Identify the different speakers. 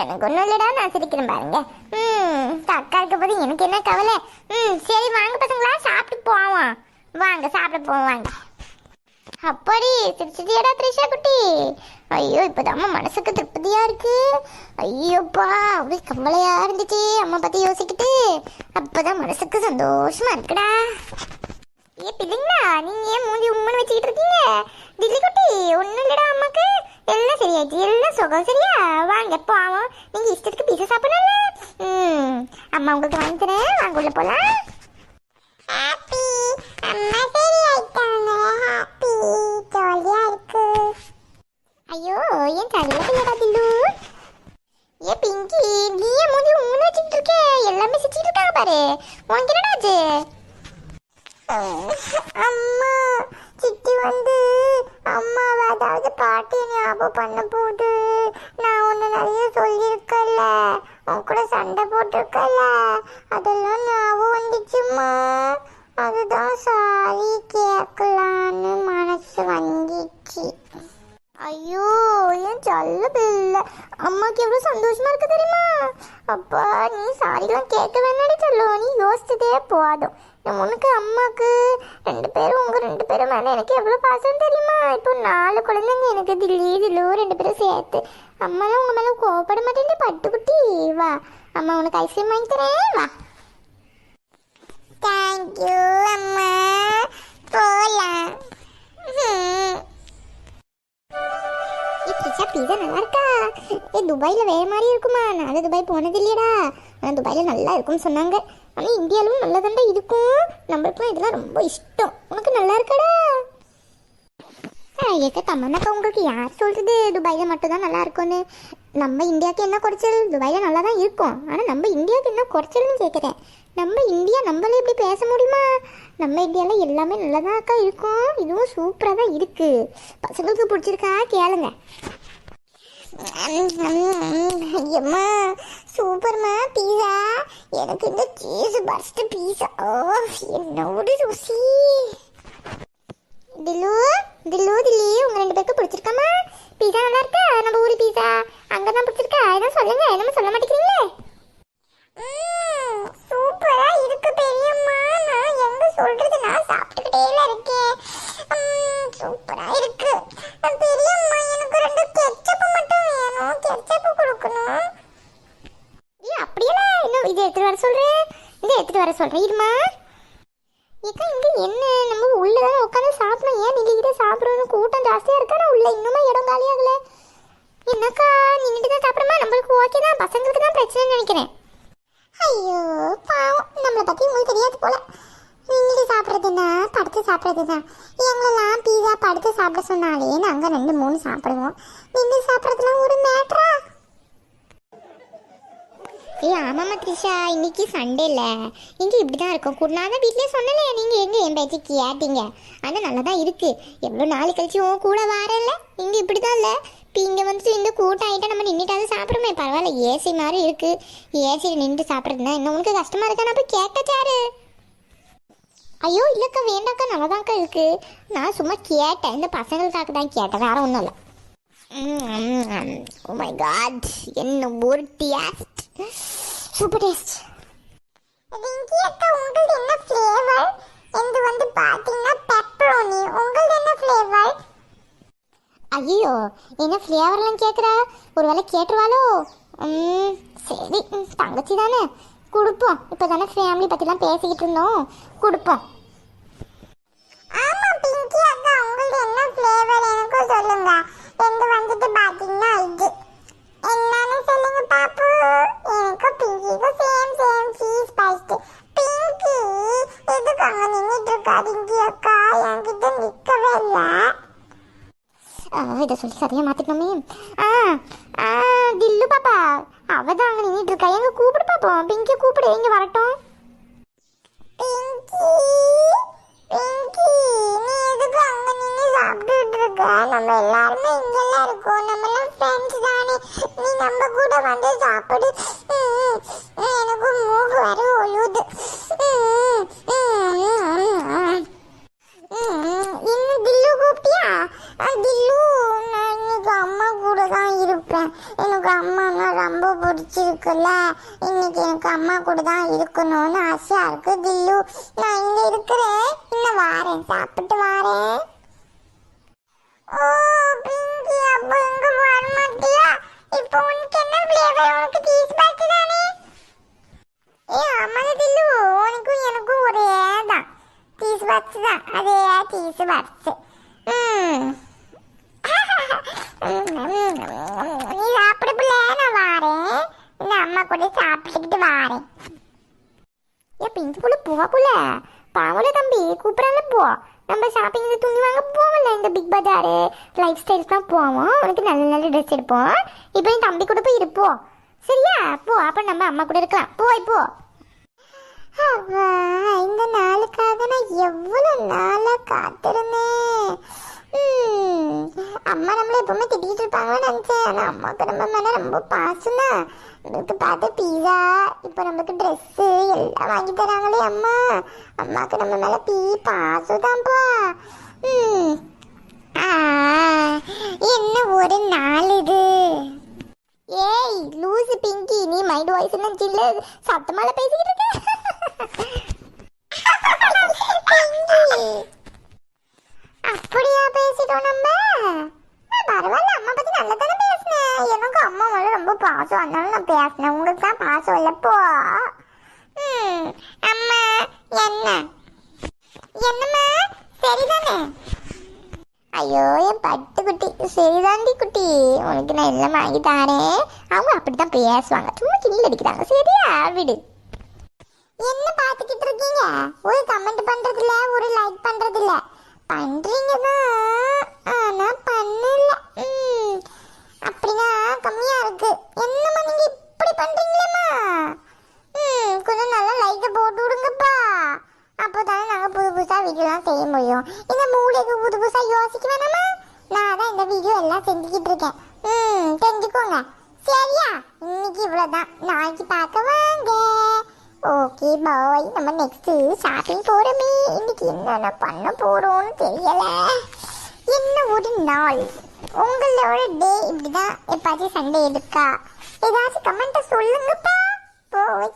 Speaker 1: எனக்கு ஒன்றும் இல்லடா, நான் சிரிக்கிறேன் பாருங்க. அக்கா இருக்க போது எனக்கு என்ன கவலை. சரி வாங்க பசங்களா, சாப்பிட்டு போவோம். வாங்க சாப்பிட போவோம் வாங்க. அப்படி சிரிச்சிட்டியாடா த்ரிஷா குட்டி? ஐயோ இப்போதான் மனசுக்கு திருப்தியா இருக்கு. ஐயோப்பா அப்படி கவலையா இருந்துச்சு அம்மா பத்தி யோசிக்கிட்டு. அப்பதான் மனசுக்கு சந்தோஷமா இருக்குடா. பிள்ளைங்களா, நீங்க ஏன் மூஞ்சி உண்மைன்னு வச்சுக்கிட்டு இருக்கீங்க? தில்லி குட்டி ஒன்றும் இல்லடா, அம்மாக்கு எல்லாம் சரியாயிடுச்சு, எல்லாம் சுகம். சரியா வாங்க போவோம். நீங்க இஷ்டத்துக்கு பீஸா சாப்பிடணும். அம்மா உங்களுக்கு வாங்கி தரேன், வாங்க உள்ள போலாம். ஹாப்பி அம்மா சரியாயிட்டாங்க. ஹாப்பி ஜாலியா இருக்கு. ஐயோ ஏன் தலையில போயடா தில்லு? பிங்கி நீ ஏன் மூஞ்சி உண்மைன்னு வச்சுக்கிட்டு இருக்க? எல்லாமே சிரிச்சிட்டு இருக்காங்க பாரு. உனக்கு என்னடா ஆச்சு? அம்மா சித்தி வந்து அம்மாவை அதாவது பாட்டியை ஞாபகம் பண்ண போது நான் ஒன்று நிறைய சொல்லியிருக்கல, உன் கூட சண்டை போட்டிருக்கல, அதெல்லாம் ஞாபகம் வந்துச்சும்மா. அதுதான் சாரி கேட்கலான்னு மனசு வந்துச்சு. ஐயோ ஏன் சொல்ல பிள்ளை, அம்மாக்கு எவ்வளோ சந்தோஷமா இருக்கு தெரியுமா? அப்பா நீ சாரிலாம் கேட்க வேணாடி சொல்லுவோம், நீ யோசிச்சதே போதும். உனக்கு அம்மாக்கு உங்க ரெண்டு பேரும் மேலே எனக்கு எவ்வளோ பாசம் தெரியுமா? இப்போ 4 குழந்தைங்க எனக்கு, தில்லு 2 பேரும் சேர்த்து. அம்மாலாம் உங்க மேலே கோவப்பட மாட்டேன் பட்டுக்குட்டி. வா அம்மா உனக்கு ஐஸ்கிரீம் வாங்கி தரேன், வா. தேங்க்யூ அம்மா, போலாம். பீஸா நல்லா இருக்கா? துபாயில் வேற மாதிரி இருக்குமா? நான் துபாய் போனது இல்லையடா, ஆனால் துபாயில் நல்லா இருக்கும்னு சொன்னாங்க. ஆனால் இந்தியாவிலும் நல்லா தாண்டா இருக்கும். நம்மளுக்குலாம் இதெல்லாம் ரொம்ப இஷ்டம். உனக்கு நல்லா இருக்காடா? ஏக்க தம்மனாக்கா உங்களுக்கு யார் சொல்கிறது துபாயில் மட்டும்தான் நல்லா இருக்கும்னு? நம்ம இந்தியாவுக்கு என்ன குறைச்சல்? துபாயில் நல்லா தான் இருக்கும், ஆனால் நம்ம இந்தியாவுக்கு என்ன குறைச்சல்னு கேட்குறேன். நம்ம இந்தியா நம்மளே இப்படி பேச முடியுமா? நம்ம இந்தியாவில் எல்லாமே நல்லா தான் அக்கா இருக்கும். இதுவும் சூப்பராக தான் இருக்குது. பசங்களுக்கு பிடிச்சிருக்கா கேளுங்க. ஐயம்மா சூப்பர்மா பீஸா. எனக்கு இந்த சீஸ் பர்ஸ்ட் பீஸா என்னோட ருசி. தில்லு தில்லு தில்லி உங்க 2 பேருக்கு பிடிச்சிருக்காமா பீஸா? நல்லா இருக்கா? நம்ம ஊர் பீஸா அங்கதான் பிடிச்சிருக்கா? என்ன சொல்லுங்க, என்னமா சொல்ல மாட்டேங்கிறீங்களே? சூப்பரா இருக்கு பெரியம்மா. நான் எங்க சொல்றது, நான் சாப்பிட்டுக்கிட்டே இருக்கேன். சூப்பரா இருக்கு பெரியம்மா. எனக்கு 2 கெச்சப் மட்டும் வேணும், கெச்சப் கொடுக்கணும். அப்படியெல்லாம் இன்னும் இதை எடுத்துட்டு வர சொல்றேன், இதை எடுத்துட்டு வர சொல்றேன். இருமா ஏக்கா இங்க என்ன, நம்ம உள்ளதான் உட்காந்து சாப்பிடணும். ஏன் நீங்க கிட்ட சாப்பிடணும்? கூட்டம் ஜாஸ்தியா இருக்கா? உள்ள இன்னுமா இடம் காலியாகல? என்னக்கா நீங்கிட்ட தான் சாப்பிடுமா? நம்மளுக்கு ஓகே தான், பசங்களுக்கு தான் பிரச்சனைன்னு நினைக்கிறேன். ஐயோ பாவம், நம்மளை பற்றி உங்களுக்கு தெரியாது போல. நின்று சாப்பிட்றதுன்னா படுத்து சாப்பிட்றது தான். எங்களெல்லாம் பீஸா படுத்து சாப்பிட சொன்னாலே நாங்கள் 2-3 சாப்பிடுவோம். நின்று சாப்பிட்றதுலாம் ஒரு மேட்ரா? ஆமாம்மா த்ரிஷா, இன்னைக்கு சண்டே இல்லை, இங்கே இப்படி தான் இருக்கும். நான் தான் வீட்லேயே சொன்னல, நீங்கள் எங்கே என் பேச்சு கேட்டீங்க. ஆனால் நல்லா தான் இருக்குது. எவ்வளோ நாள் கழிச்சு உன் கூட வாரல, இங்கே இப்படி தான் இல்லை. இப்போ இங்கே வந்துட்டு இந்த கூட்டம் ஆகிட்டா நம்ம நின்றுட்டாவது சாப்பிடுமே. பரவாயில்ல, ஏசி மாதிரி இருக்குது. ஏசியில் நின்று சாப்பிட்றதுனா இன்னும் உனக்கு கஷ்டமாக இருக்கா? நான் போய் கேட்டாச்சாரு. ஐயோ இல்லைக்கா வேண்டாக்கா, நல்லாதான்க்கா இருக்குது. நான் சும்மா கேட்டேன், இந்த பசங்களுக்காக தான் கேட்டேன், வேறு ஒன்றும் இல்லை. ஓ மை காட், என்ன ஒரு டேஸ்ட், சூப்பர் டேஸ்ட். அக்கா உங்களுக்கு என்ன ஃப்ளேவர்? இது வந்து பார்த்தீங்கன்னா பெப்பரோனி. உங்களுக்கு என்ன ஃப்ளேவர்? ஐயோ என்ன ஃப்ளேவர்லாம் கேட்குறா? ஒரு வேளை கேட்டுருவாளோ? சரி தங்கச்சி தானே, கொடுப்போம். இப்போ தானே ஃபேமிலி பற்றிலாம் பேசிக்கிட்டு இருந்தோம், கொடுப்போம். ஆமாம் பிங்கி அக்கா, உங்களுக்கு என்ன ஃப்ளேவர் எனக்கும் சொல்லுங்க. இது வந்துட்டு பார்த்தீங்கன்னா இது என்னன்னு சொல்லுங்க பாப்பு. எனக்கும் பிங்கிக்கும் சேம் சீஸ் பர்ஸ்ட். பிங்கி எதுக்கு அங்கே நின்றுட்டு இருக்கா? பிங்கி அக்கா என்கிட்ட நிற்கவே இல்லை. இதை சொல்லி சரியாக மாற்றிக்கணுமே. தில்லு பாப்பா அவ தான் அங்கே நின்றுட்டு இருக்கா. எங்க கூப்பிடு பாப்போம், பிங்கியை கூப்பிடு, இங்கே வரட்டும். பிங்கி பிங்கி நீ எதுக்கு அங்கே நின்று சாப்பிட்டுட்டு இருக்க? நம்ம எல்லாருமே இங்கெல்லாம் இருக்கோம், நம்மளாம் ஃப்ரெண்ட்ஸ் தானே. நீ நம்ம கூட வந்து சாப்பிடு. எனக்கு மூக்கு வர ஒழுது. இன்னும் தில்லு கூப்பிட்டியா? தில்லு நான் இன்னைக்கு அம்மா கூட தான் இருப்பேன், எனக்கு எனக்கு அம்மானா ரொம்ப பிடிச்சிருக்குல்ல. இன்னைக்கு எனக்கு அம்மா கூட தான் இருக்கணும்னு ஆசையா இருக்கு தில்லு. நான் இங்க இருக்கிறேன், இன்னும் வாரேன், சாப்பிட்டு வாரேன். ஓ பிங்கி, அப்ப இங்க வர மாட்டியா? இப்போ உனக்கு என்ன ஃப்ளேவர்? உனக்கு பீஸ் பாத்து தானே? ஆமாங்க தில்லு, உனக்கும் எனக்கும் ஒரே தான், பீஸ் பாத்து தான், அதே பீஸ் பாத்து. நீ சாப்பிடல, நான் வாரேன், இந்த அம்மா கூட சாப்பிட்டுக்கிட்டு வாரேன். பிஞ்சு புள்ள போவா புள்ள, பாவல தம்பி கூப்பிடறாங்க, போ. நம்ம ஷாப்பிங் இந்த துணி வாங்க போகல, இந்த பிக் பஜாரு லைஃப் ஸ்டைல்ஸ் தான் போவோம். உனக்கு நல்ல நல்ல ட்ரெஸ் எடுப்போம். இப்போ என் தம்பி கூட போய் இருப்போம், சரியா? போ, அப்ப நம்ம அம்மா கூட இருக்கலாம். போய் போ. இந்த நாளுக்காக நான் எவ்வளவு நாளா காத்திருந்தேன். அம்மா நம்மள எப்பவுமே திட்டிட்டு இருப்பாங்கன்னு நினைச்சேன். ஆனா அம்மாவுக்கு நம்ம மேல ரொம்ப பாசம்னா. நமக்கு பார்த்த பீஸா, இப்ப நமக்கு ட்ரெஸ் எல்லாம் வாங்கி தராங்களே அம்மா. அம்மாவுக்கு நம்ம மேல பாசம் தான்ப்பா. என்ன ஒரு நாள் இது. ஏய் லூசு பிங்கி, நீ மைண்ட் வாய்ஸ் சின்ன சத்தமால பேசிக்கிட்டு இருக்க. அப்படியா பேசிட்டோம் நம்ம? பரவாயில்ல, அம்மா பத்தி நல்லா தானே பேசினேன். எனக்கு அம்மா மேல ரொம்ப பாசம், அதனால நான் பேசினேன். உங்களுக்கு தான் பாசம் இல்லப்போ. அம்மா என்ன என்னம்மா, சரிதானே? ஐயோ என் பட்டு குட்டி, சரிதாண்டி குட்டி, உனக்கு நான் எல்லாம் வாங்கி தாரேன். அவங்க அப்படித்தான் பேசுவாங்க, சும்மா கிண்டல் அடிக்கிறாங்க, சரியா? விடு. என்ன பாத்துக்கிட்டு இருக்கீங்க? ஒரு கமெண்ட் பண்றது இல்ல, ஒரு லைக் பண்றது இல்ல. பண்றீங்கதான், ஆனா பண்ணல. அப்படின்னா கம்மியா இருக்கு. என்னம்மா நீங்க இப்படி பண்றீங்களேம்மா? கொஞ்சம் நல்லா லைக்க போட்டு விடுங்கப்பா. அப்போதானே நாங்க புது புதுசா வீடியோலாம் செய்ய முடியும். இந்த மூளைக்கு புது புதுசா யோசிக்க வேணாமா? நான் தான் இந்த வீடியோ எல்லாம் செஞ்சுக்கிட்டு இருக்கேன். தெரிஞ்சுக்கோங்க, சரியா? இன்னைக்கு இவ்வளவுதான், நாளைக்கு பார்க்க வாங்க. Okay bye. நம்ம நெக்ஸ்ட் ஷாப்பிங் போறோமே. இன்னைக்கு என்னென்ன பண்ண போறோம்னு தெரியல. என்ன ஒரு நாள், உங்களோட டே இப்படிதான். எப்பாச்சும் சண்டே இருக்கா? ஏதாச்சும் கமெண்ட்டை சொல்லுங்கப்பா. போய்